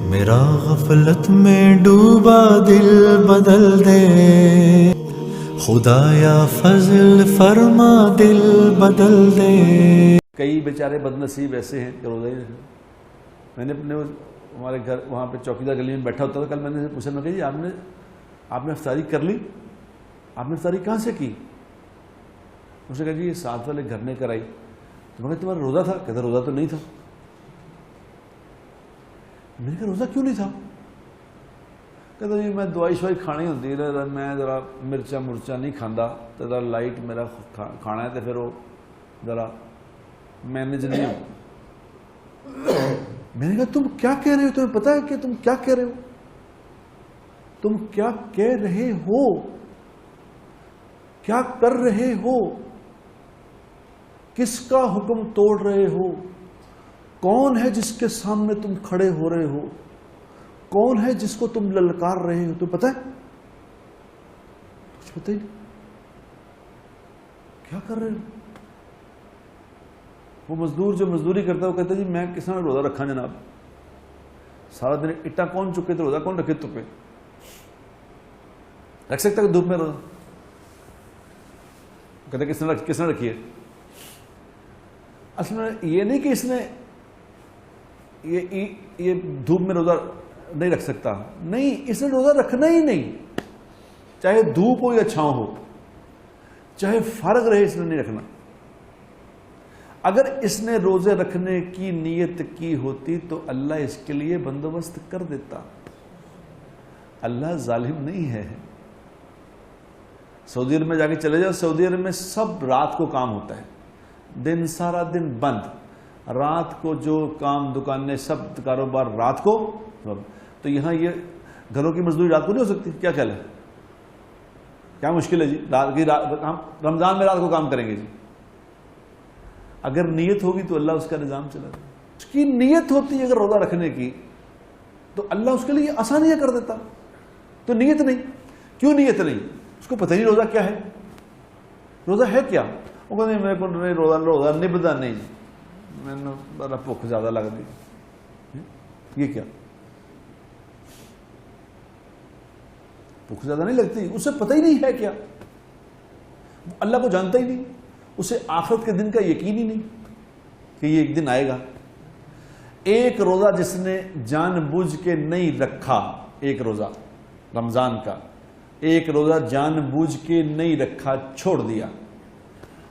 میرا غفلت میں ڈوبا دل بدل دے، خدایا فضل فرما دل بدل دے۔ کئی بیچارے بد نصیب ایسے ہیں کہ روزہ ہی نہیں رکھتے۔ میں نے اپنے ہمارے گھر وہاں پہ چوکیدار گلی میں بیٹھا ہوتا تھا، کل میں نے پوچھا، میں کہا جی آپ نے افطاری کر لی؟ آپ نے افطاری کہاں سے کی؟ اس نے کہا جی یہ ساتھ والے گھر نے کرائی۔ تو میں کہا تمہارا روزہ تھا؟ کہتا روزہ تو نہیں تھا۔ میں نے کہا روزہ کیوں نہیں تھا؟ کہتا جی میں دوائی شوائی کھانی ہوتی ہے، میں ذرا مرچا نہیں کھانا، تو ذرا لائٹ میرا کھانا ہے، تو پھر وہ ذرا مینج نہیں ہو۔ میں نے کہا تم کیا کہہ رہے ہو؟ تمہیں پتا ہے کہ تم کیا کہہ رہے ہو؟ تم کیا کہہ رہے ہو؟ کیا کر رہے ہو؟ کس کا حکم توڑ رہے ہو؟ کون ہے جس کے سامنے تم کھڑے ہو رہے ہو؟ کون ہے جس کو تم للکار رہے ہو؟ تو پتہ ہے؟ کچھ پتہ ہی نہیں کیا کر رہے ہو۔ وہ مزدور جو مزدوری کرتا ہے وہ کہتا ہے جی میں کس نے روزہ رکھا جناب، سارا دن اٹا کون چکے تو روزہ کون رکھے؟ تو پہ رکھ سکتا ہے کہ دھوپ میں روزہ؟ کہتے کس نے رکھی ہے؟ اصل میں یہ نہیں کہ اس نے یہ دھوپ میں روزہ نہیں رکھ سکتا، نہیں، اس نے روزہ رکھنا ہی نہیں، چاہے دھوپ ہو یا چھاؤں ہو، چاہے فرق رہے، اس نے نہیں رکھنا۔ اگر اس نے روزے رکھنے کی نیت کی ہوتی تو اللہ اس کے لیے بندوبست کر دیتا۔ اللہ ظالم نہیں ہے۔ سعودی عرب میں جا کے چلے جاؤ، سعودی عرب میں سب رات کو کام ہوتا ہے، دن سارا دن بند، رات کو جو کام دکانیں سب کاروبار رات کو۔ تو یہاں یہ گھروں کی مزدوری رات کو نہیں ہو سکتی؟ کیا خیال ہے؟ کیا مشکل ہے جی؟ رمضان میں رات کو کام کریں گے جی؟ اگر نیت ہوگی تو اللہ اس کا نظام چلا دے۔ اس کی نیت ہوتی ہے اگر روزہ رکھنے کی تو اللہ اس کے لیے آسانیاں کر دیتا۔ تو نیت نہیں، کیوں نیت نہیں؟ اس کو پتہ نہیں روزہ کیا ہے، روزہ ہے کیا؟ وہ کہتے ہیں میرے کو نہیں روزہ نبھتا نہیں جی، میں نے بڑا بھوک زیادہ لگتی۔ یہ کیا بھوک زیادہ نہیں لگتی؟ اسے پتہ ہی نہیں ہے کیا، اللہ کو جانتا ہی نہیں، اسے آخرت کے دن کا یقین ہی نہیں کہ یہ ایک دن آئے گا۔ ایک روزہ جس نے جان بوجھ کے نہیں رکھا، ایک روزہ رمضان کا، ایک روزہ جان بوجھ کے نہیں رکھا، چھوڑ دیا،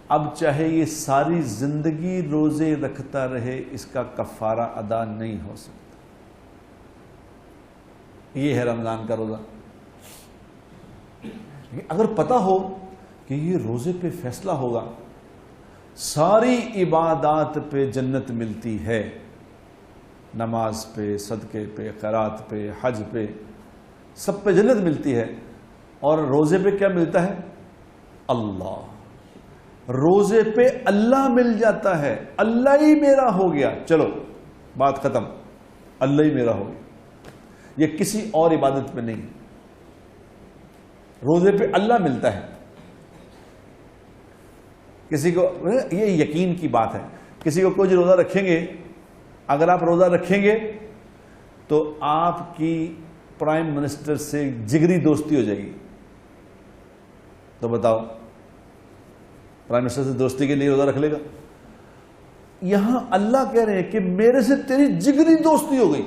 اب چاہے یہ ساری زندگی روزے رکھتا رہے، اس کا کفارہ ادا نہیں ہو سکتا۔ یہ ہے رمضان کا روزہ۔ اگر پتہ ہو کہ یہ روزے پہ فیصلہ ہوگا، ساری عبادات پہ جنت ملتی ہے، نماز پہ، صدقے پہ، خیرات پہ، حج پہ، سب پہ جنت ملتی ہے، اور روزے پہ کیا ملتا ہے؟ اللہ۔ روزے پہ اللہ مل جاتا ہے، اللہ ہی میرا ہو گیا، چلو بات ختم، اللہ ہی میرا ہو گیا۔ یہ کسی اور عبادت پہ نہیں، روزے پہ اللہ ملتا ہے۔ کسی کو یہ یقین کی بات ہے، کسی کو کوئی روزہ رکھیں گے، اگر آپ روزہ رکھیں گے تو آپ کی پرائم منسٹر سے جگری دوستی ہو جائے گی۔ تو بتاؤ، پرائم منسٹر سے دوستی کے لیے روزہ رکھ لے گا؟ یہاں اللہ کہہ رہے ہیں کہ میرے سے تیری جگری دوستی ہو گئی،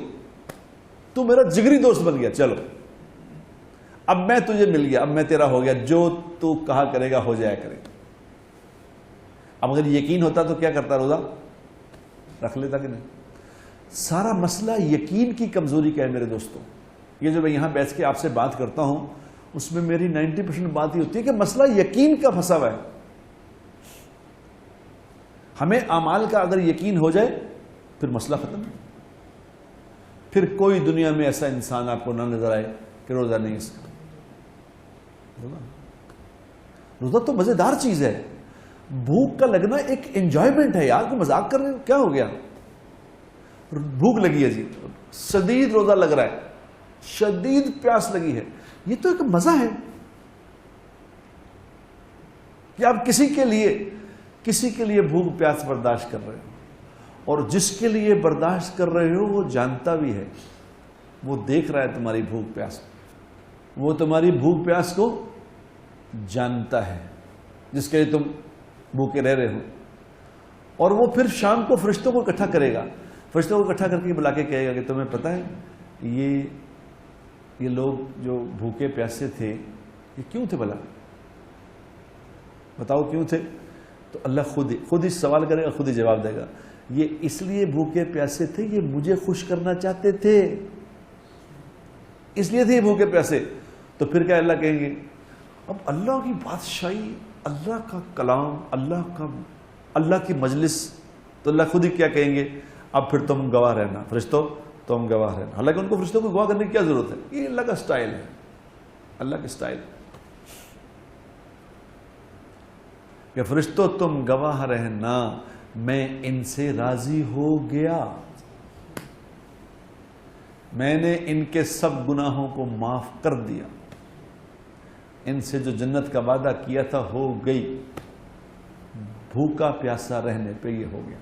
تو میرا جگری دوست بن گیا، چلو اب میں تجھے مل گیا، اب میں تیرا ہو گیا، جو تو کہا کرے گا ہو جایا کرے گا۔ اب اگر یقین ہوتا تو کیا کرتا؟ روزہ رکھ لیتا کہ نہیں؟ سارا مسئلہ یقین کی کمزوری کا ہے میرے دوستوں۔ یہ جو میں یہاں بیٹھ کے آپ سے بات کرتا ہوں، اس میں میری 90% بات یہ ہوتی ہے کہ مسئلہ یقین کا پھنسا ہوا ہے۔ ہمیں اعمال کا اگر یقین ہو جائے پھر مسئلہ ختم ہے، پھر کوئی دنیا میں ایسا انسان آپ کو نہ نظر آئے کہ روزہ نہیں اس کا۔ روزہ تو مزیدار چیز ہے، بھوک کا لگنا ایک انجوائمنٹ ہے یار، کو مذاق کر رہے ہو؟ کیا ہو گیا؟ بھوک لگی ہے جی، شدید روزہ لگ رہا ہے، شدید پیاس لگی ہے، یہ تو ایک مزہ ہے کہ آپ کسی کے لیے بھوک پیاس برداشت کر رہے ہو، اور جس کے لیے برداشت کر رہے ہو وہ جانتا بھی ہے وہ دیکھ رہا ہے تمہاری بھوک پیاس، وہ تمہاری بھوک پیاس کو جانتا ہے جس کے لیے تم بھوکے رہ رہے ہو، اور وہ پھر شام کو فرشتوں کو اکٹھا کرے گا، فرشتوں کو اکٹھا کر کے بلا کے کہے گا کہ تمہیں پتہ ہے یہ لوگ جو بھوکے پیاسے تھے یہ کیوں تھے، بھلا بتاؤ کیوں تھے؟ تو اللہ خود ہی سوال کرے گا، خود ہی جواب دے گا، یہ اس لیے بھوکے پیاسے تھے، یہ مجھے خوش کرنا چاہتے تھے، اس لیے تھے یہ بھوکے پیاسے۔ تو پھر کیا اللہ کہیں گے؟ اب اللہ کی بادشاہی، اللہ کا کلام، اللہ کی مجلس، تو اللہ خود ہی کیا کہیں گے؟ اب پھر تم گواہ رہنا، فرشتوں تم گواہ رہنا۔ حالانکہ ان کو فرشتوں کو گواہ کرنے کی کیا ضرورت ہے؟ یہ اللہ کا سٹائل ہے، اللہ کا سٹائل کہ فرشتوں تم گواہ رہنا، میں ان سے راضی ہو گیا، میں نے ان کے سب گناہوں کو معاف کر دیا، ان سے جو جنت کا وعدہ کیا تھا ہو گئی، بھوکا پیاسا رہنے پہ یہ ہو گیا۔